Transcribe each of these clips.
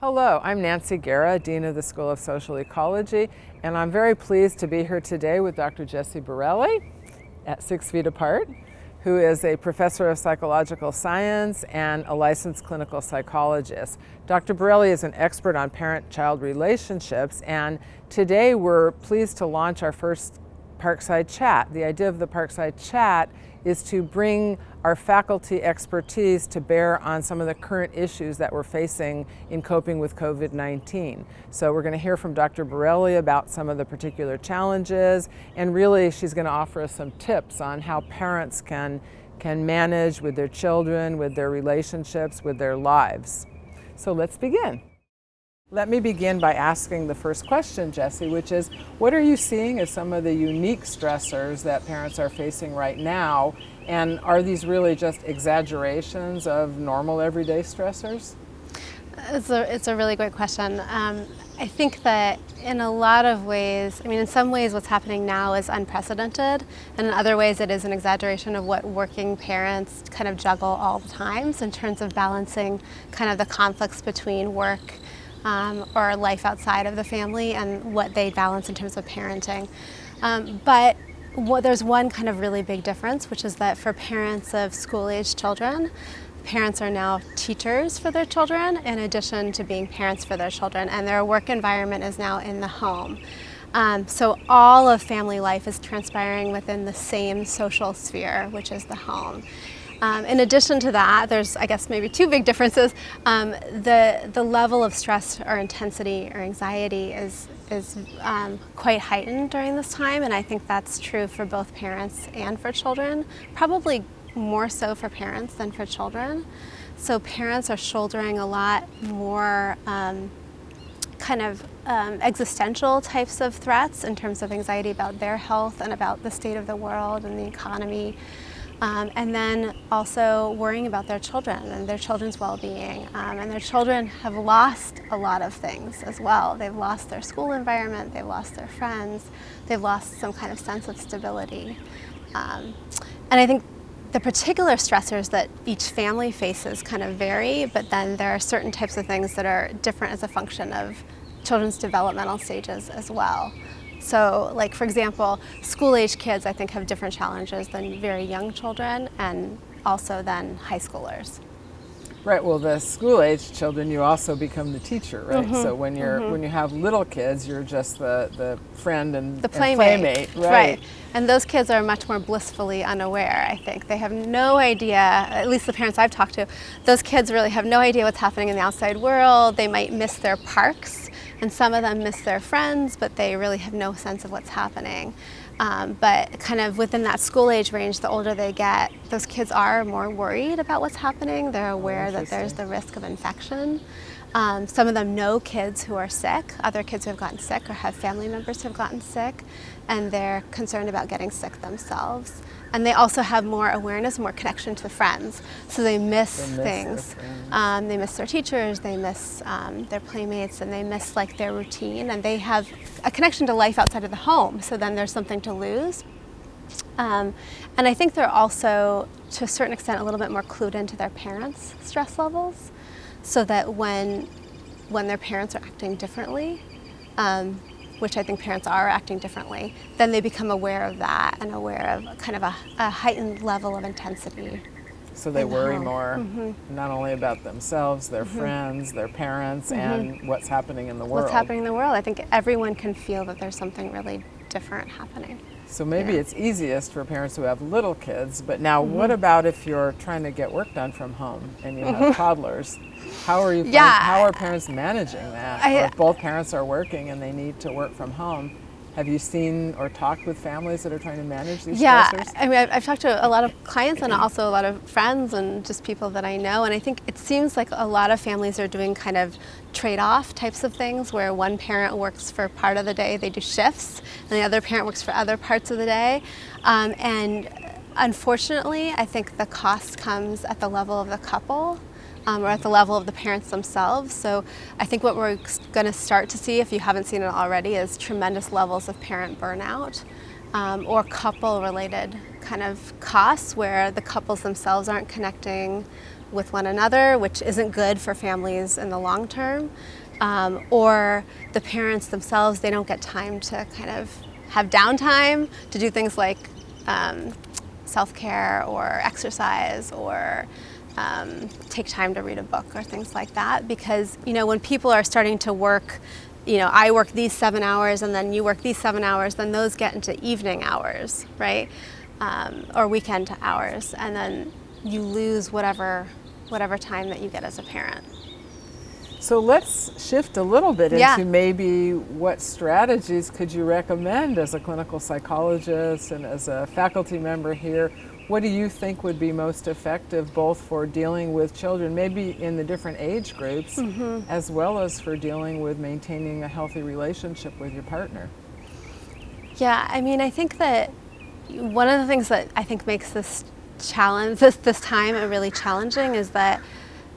Hello, I'm Nancy Guerra, Dean of the School of Social Ecology, and I'm very pleased to be here today with Dr. Jessica Borelli at 6 feet apart, who is a professor of psychological science and a licensed clinical psychologist. Dr. Borelli is an expert on parent-child relationships, and today we're pleased to launch our first Parkside Chat. The idea of the Parkside Chat is to bring our faculty expertise to bear on some of the current issues that we're facing in coping with COVID-19. So we're going to hear from Dr. Borelli about some of the particular challenges, and really she's going to offer us some tips on how parents can manage with their children, with their relationships, with their lives. So let's begin. Let me begin by asking the first question, Jessie, which is, what are you seeing as some of the unique stressors that parents are facing right now? And are these really just exaggerations of normal everyday stressors? It's a really great question. I think that in a lot of ways, in some ways what's happening now is unprecedented, and in other ways it is an exaggeration of what working parents kind of juggle all the time. So in terms of balancing kind of the conflicts between work or life outside of the family and what they balance in terms of parenting. But there's one kind of really big difference, which is that for parents of school-age children, parents are now teachers for their children in addition to being parents for their children, and their work environment is now in the home. So all of family life is transpiring within the same social sphere, which is the home. In addition to that, there's, I guess, maybe two big differences. The level of stress or intensity or anxiety is quite heightened during this time, and I think that's true for both parents and for children, probably more so for parents than for children. So parents are shouldering a lot more existential types of threats in terms of anxiety about their health and about the state of the world and the economy. And then also worrying about their children and their children's well-being. And their children have lost a lot of things as well. They've lost their school environment, they've lost their friends, they've lost some kind of sense of stability. And I think the particular stressors that each family faces kind of vary, but then there are certain types of things that are different as a function of children's developmental stages as well. So, like, for example, school-age kids, I think, have different challenges than very young children and also than high schoolers. Right. Well, the school-age children, you also become the teacher, right? Mm-hmm. So when you have little kids, you're just the friend and the playmate. Right. And those kids are much more blissfully unaware, I think. They have no idea, at least the parents I've talked to, those kids really have no idea what's happening in the outside world. They might miss their parks, and some of them miss their friends, but they really have no sense of what's happening. But kind of within that school age range, the older they get, those kids are more worried about what's happening. They're aware that there's the risk of infection. Some of them know kids who are sick, other kids who have gotten sick or have family members who have gotten sick, and they're concerned about getting sick themselves. And they also have more awareness, more connection to friends, so they miss things. They miss their teachers, they miss their playmates, and they miss their routine, and they have a connection to life outside of the home, so then there's something to lose. And I think they're also, to a certain extent, a little bit more clued into their parents' stress levels, so that when their parents are acting differently, which I think parents are acting differently, then they become aware of that and aware of kind of a heightened level of intensity. So they worry more, not only about themselves, their friends, their parents, and what's happening in the world. What's happening in the world. I think everyone can feel that there's something really different happening. So maybe it's easiest for parents who have little kids, but now what about if you're trying to get work done from home and you have toddlers? How are parents managing that? Or if both parents are working and they need to work from home, have you seen or talked with families that are trying to manage these stressors? I've talked to a lot of clients and also a lot of friends and just people that I know, and I think it seems like a lot of families are doing kind of trade-off types of things where one parent works for part of the day, they do shifts, and the other parent works for other parts of the day. And unfortunately, I think the cost comes at the level of the couple. Or at the level of the parents themselves. So I think what we're going to start to see, if you haven't seen it already, is tremendous levels of parent burnout or couple-related kind of costs where the couples themselves aren't connecting with one another, which isn't good for families in the long term. Or the parents themselves, they don't get time to kind of have downtime to do things like self-care or exercise or take time to read a book or things like that. Because, you know, when people are starting to work, you know, I work these 7 hours and then you work these 7 hours, then those get into evening hours, right? Or weekend hours, and then you lose whatever time that you get as a parent. So let's shift a little bit Yeah. into maybe what strategies could you recommend as a clinical psychologist and as a faculty member here. What do you think would be most effective both for dealing with children, maybe in the different age groups, as well as for dealing with maintaining a healthy relationship with your partner? Yeah, I mean, I think that one of the things that I think makes this challenge, this time really challenging, is that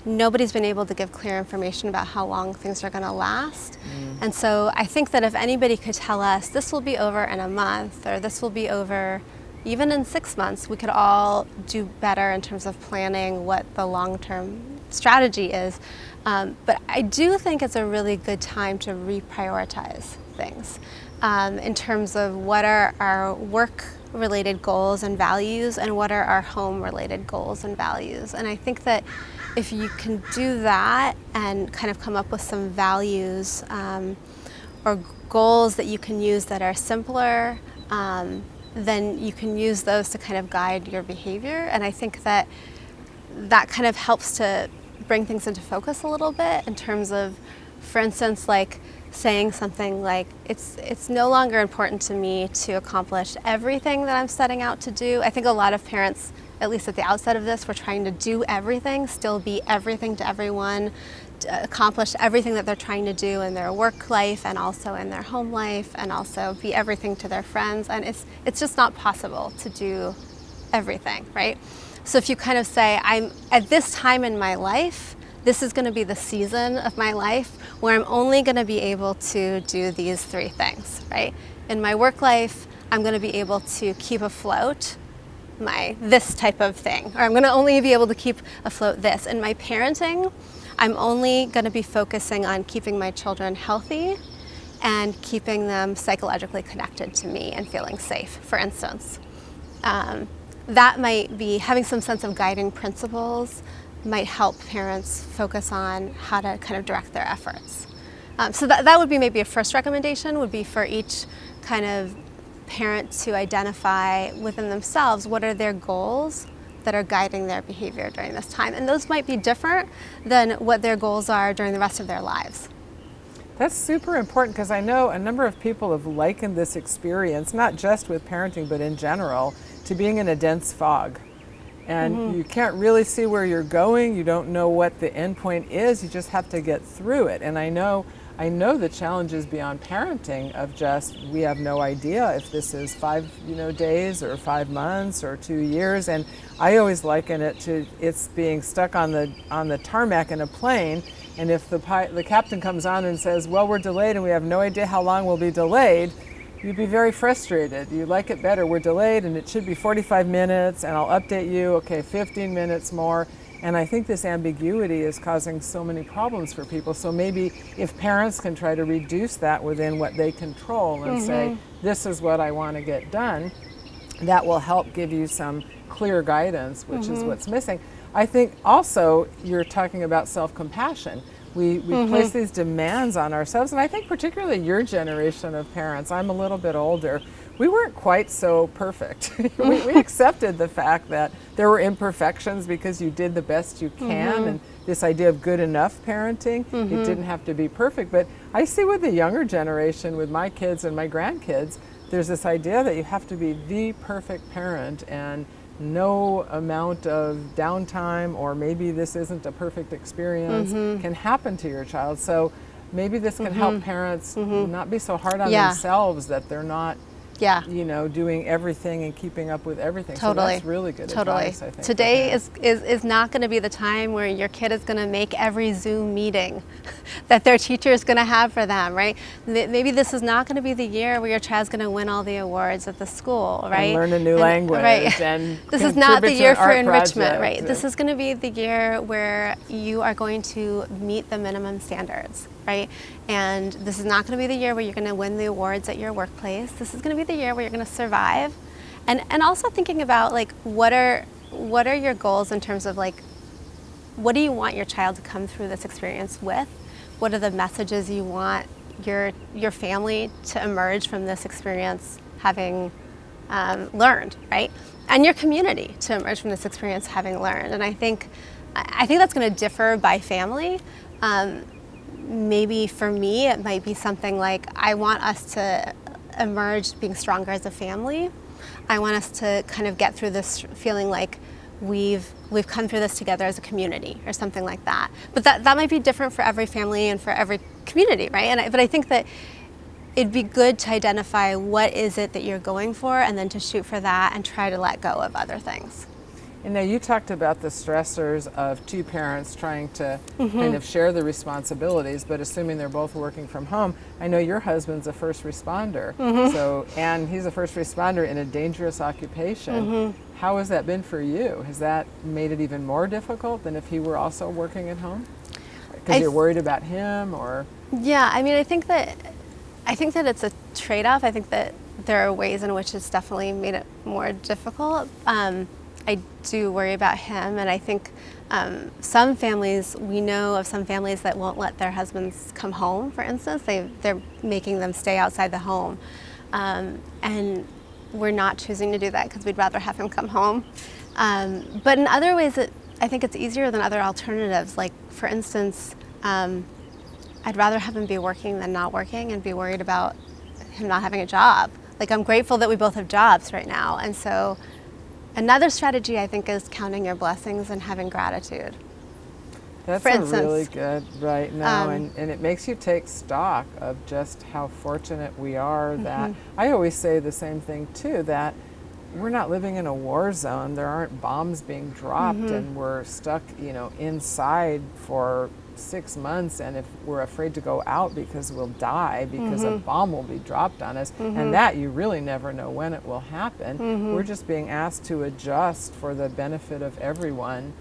nobody's been able to give clear information about how long things are going to last. And so I think that if anybody could tell us this will be over in a month or this will be over even in 6 months, we could all do better in terms of planning what the long-term strategy is. But I do think it's a really good time to reprioritize things in terms of what are our work-related goals and values and what are our home-related goals and values. And I think that if you can do that and kind of come up with some values or goals that you can use that are simpler, then you can use those to kind of guide your behavior. And I think that that kind of helps to bring things into focus a little bit in terms of, for instance, like saying something like, it's no longer important to me to accomplish everything that I'm setting out to do. I think a lot of parents, at least at the outset of this, we're trying to do everything, still be everything to everyone, accomplish everything that they're trying to do in their work life and also in their home life, and also be everything to their friends. And it's just not possible to do everything, right? So if you kind of say, I'm at this time in my life, this is going to be the season of my life where I'm only going to be able to do these 3 things, right? In my work life, I'm going to be able to keep afloat this type of thing, or I'm going to only be able to keep afloat this. In my parenting, I'm only going to be focusing on keeping my children healthy and keeping them psychologically connected to me and feeling safe, for instance. That might be having some sense of guiding principles, might help parents focus on how to kind of direct their efforts. So that would be maybe a first recommendation, would be for each kind of parent to identify within themselves what are their goals that are guiding their behavior during this time. And those might be different than what their goals are during the rest of their lives. That's super important, because I know a number of people have likened this experience, not just with parenting, but in general, to being in a dense fog. And you can't really see where you're going. You don't know what the end point is. You just have to get through it. And I know the challenges beyond parenting of just, we have no idea if this is 5 days or 5 months or 2 years. And I always liken it to it's being stuck on the tarmac in a plane. And if the captain comes on and says, well, we're delayed and we have no idea how long we'll be delayed, you'd be very frustrated. You'd like it better. We're delayed and it should be 45 minutes and I'll update you, okay, 15 minutes more. And I think this ambiguity is causing so many problems for people. So maybe if parents can try to reduce that within what they control and say, this is what I want to get done, that will help give you some clear guidance, which is what's missing. I think also you're talking about self-compassion. We place these demands on ourselves, and I think particularly your generation of parents, I'm a little bit older, we weren't quite so perfect. we accepted the fact that there were imperfections because you did the best you can, and this idea of good enough parenting, it didn't have to be perfect. But I see with the younger generation, with my kids and my grandkids, there's this idea that you have to be the perfect parent, and no amount of downtime, or maybe this isn't a perfect experience, can happen to your child. So maybe this can help parents not be so hard on themselves that they're not Yeah. you know, doing everything and keeping up with everything. Totally. So that's really good Totally. advice, I think. Today is not going to be the time where your kid is going to make every Zoom meeting that their teacher is going to have for them, right? Maybe this is not going to be the year where your child's going to win all the awards at the school, right? And learn a new language. Right. And this is not the year for enrichment, project. right? This is going to be the year where you are going to meet the minimum standards, right? And this is not going to be the year where you're going to win the awards at your workplace. This is going to be the year where you're going to survive. And also thinking about, like, what are your goals in terms of, like, what do you want your child to come through this experience with? What are the messages you want your family to emerge from this experience having learned, right? And your community to emerge from this experience having learned. And I think that's going to differ by family. Maybe for me, it might be something like, I want us to emerge being stronger as a family. I want us to kind of get through this feeling like we've come through this together as a community, or something like that. But that might be different for every family and for every community, right? But I think that it'd be good to identify what is it that you're going for, and then to shoot for that and try to let go of other things. And now you talked about the stressors of two parents trying to kind of share the responsibilities, but assuming they're both working from home. I know your husband's a first responder, and he's a first responder in a dangerous occupation. How has that been for you? Has that made it even more difficult than if he were also working at home? Because you're worried about him, or? Yeah, I mean, I think that it's a trade-off. I think that there are ways in which it's definitely made it more difficult. I do worry about him, and I think some families, we know of some families that won't let their husbands come home, for instance. They're making them stay outside the home. And we're not choosing to do that because we'd rather have him come home. But in other ways, I think it's easier than other alternatives. Like, for instance, I'd rather have him be working than not working, and be worried about him not having a job. Like, I'm grateful that we both have jobs right now. And so another strategy, I think, is counting your blessings and having gratitude. That's really good right now, and it makes you take stock of just how fortunate we are that, I always say the same thing too, that we're not living in a war zone. There aren't bombs being dropped and we're stuck, you know, inside for 6 months, and if we're afraid to go out because we'll die because a bomb will be dropped on us, and that you really never know when it will happen. We're just being asked to adjust for the benefit of everyone.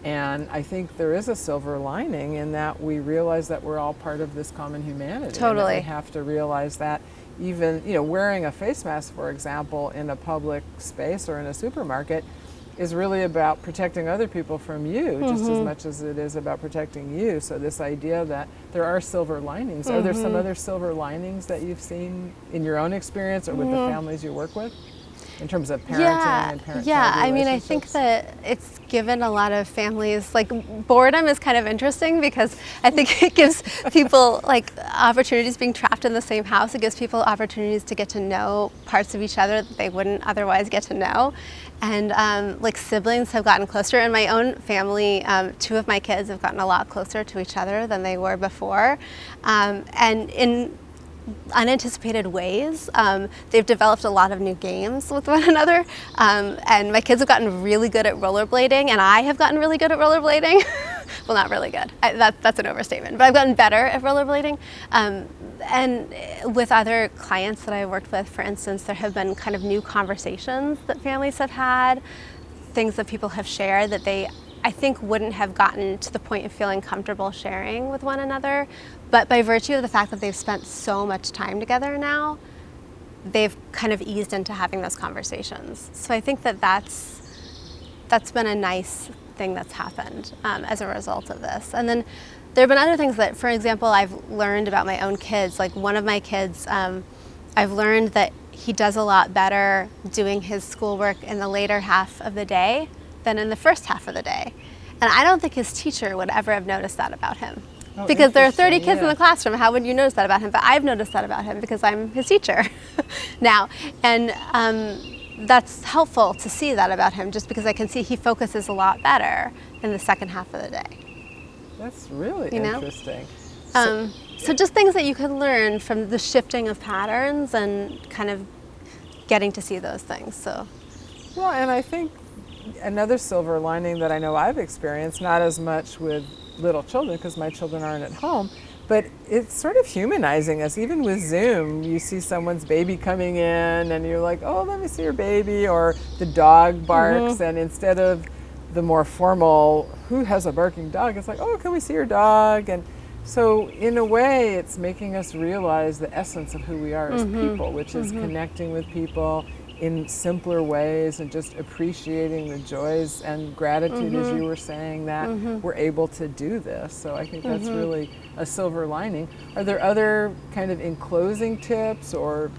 And I think there is a silver lining in that we realize that we're all part of this common humanity. Totally. And that we have to realize that even, you know, wearing a face mask, for example, in a public space or in a supermarket is really about protecting other people from you just as much as it is about protecting you. So this idea that there are silver linings. Are there some other silver linings that you've seen in your own experience or with the families you work with? In terms of parenting and parent-child I mean, I think that it's given a lot of families, like, boredom is kind of interesting because I think it gives people, like, opportunities being trapped in the same house. It gives people opportunities to get to know parts of each other that they wouldn't otherwise get to know. And like, siblings have gotten closer. In my own family, 2 of my kids have gotten a lot closer to each other than they were before. And in unanticipated ways. They've developed a lot of new games with one another, and my kids have gotten really good at rollerblading, and I have gotten really good at rollerblading. Well, not really good. That's an overstatement, but I've gotten better at rollerblading. And with other clients that I've worked with, for instance, there have been kind of new conversations that families have had, things that people have shared that they, I think, wouldn't have gotten to the point of feeling comfortable sharing with one another. But by virtue of the fact that they've spent so much time together now, they've kind of eased into having those conversations. So I think that that's been a nice thing that's happened as a result of this. And then there have been other things that, for example, I've learned about my own kids. Like, one of my kids, I've learned that he does a lot better doing his schoolwork in the later half of the day than in the first half of the day. And I don't think his teacher would ever have noticed that about him. Oh, because there are 30 kids in the classroom. How would you notice that about him? But I've noticed that about him because I'm his teacher now. And that's helpful to see that about him, just because I can see he focuses a lot better in the second half of the day. That's really interesting. So just things that you can learn from the shifting of patterns and kind of getting to see those things. So, well, and I think another silver lining that I know I've experienced, not as much with little children because my children aren't at home, but it's sort of humanizing us. Even with Zoom, you see someone's baby coming in and you're like, oh, let me see your baby, or the dog barks, and instead of the more formal, who has a barking dog, it's like, oh, can we see your dog? And so in a way, it's making us realize the essence of who we are as people, which is connecting with people in simpler ways and just appreciating the joys and gratitude, as you were saying, that we're able to do this. So I think that's really a silver lining. Are there other kind of in closing tips or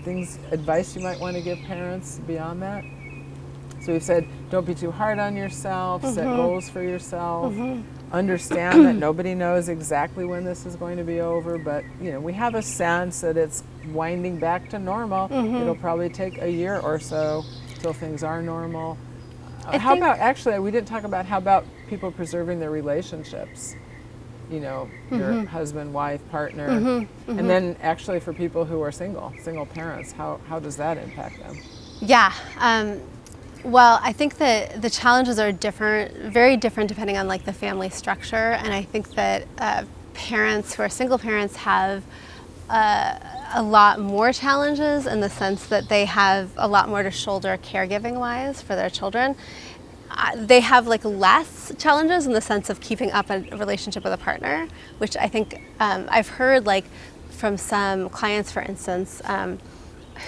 things, advice you might want to give parents beyond that? So we've said, don't be too hard on yourself, set goals for yourself, understand that nobody knows exactly when this is going to be over, but we have a sense that it's winding back to normal. It'll probably take a year or so till things are normal. How about, actually, we didn't talk about, how about people preserving their relationships? Your husband, wife, partner, and then actually for people who are single parents, how does that impact them? Yeah. Well, I think that the challenges are different, very different depending on like the family structure, and I think that parents who are single parents have a lot more challenges in the sense that they have a lot more to shoulder caregiving wise for their children. They have like less challenges in the sense of keeping up a relationship with a partner, which I think I've heard like from some clients, for instance,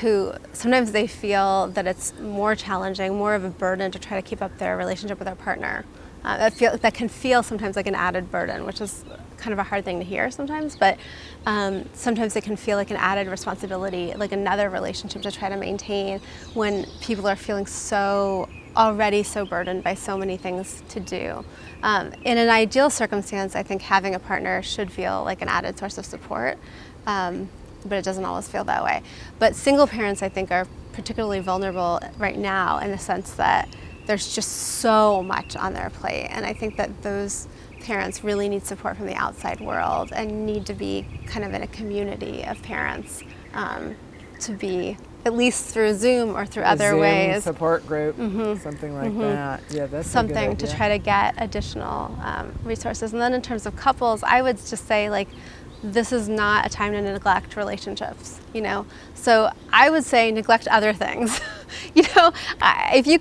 who sometimes they feel that it's more challenging, more of a burden to try to keep up their relationship with their partner. That can feel sometimes like an added burden, which is kind of a hard thing to hear sometimes, but sometimes it can feel like an added responsibility, like another relationship to try to maintain when people are feeling already so burdened by so many things to do. In an ideal circumstance, I think having a partner should feel like an added source of support. But it doesn't always feel that way. But single parents, I think, are particularly vulnerable right now in the sense that there's just so much on their plate. And I think that those parents really need support from the outside world and need to be kind of in a community of parents to be, at least through Zoom or through other Zoom ways. Support group, something like that. Yeah, that's something a good idea. to try to get additional resources. And then in terms of couples, I would just say, like, this is not a time to neglect relationships, So I would say neglect other things, if you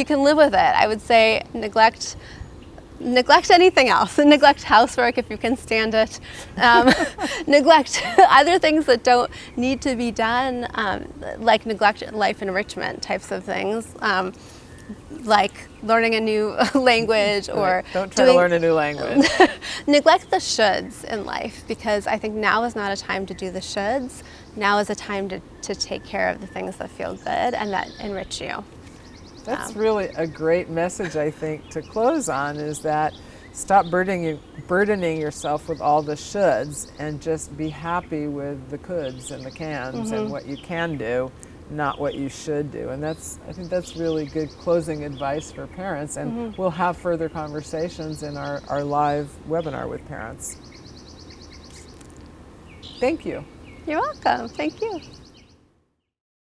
can live with it. I would say neglect anything else, and neglect housework if you can stand it. Neglect other things that don't need to be done, like neglect life enrichment types of things. Like learning a new language or don't try to learn a new language. Neglect the shoulds in life, because I think now is not a time to do the shoulds. Now is a time to take care of the things that feel good and that enrich you. That's really a great message, I think, to close on, is that stop burdening yourself with all the shoulds and just be happy with the coulds and the cans and what you can do, not what you should do. And I think that's really good closing advice for parents, and we'll have further conversations in our live webinar with parents. Thank you. You're welcome. Thank you.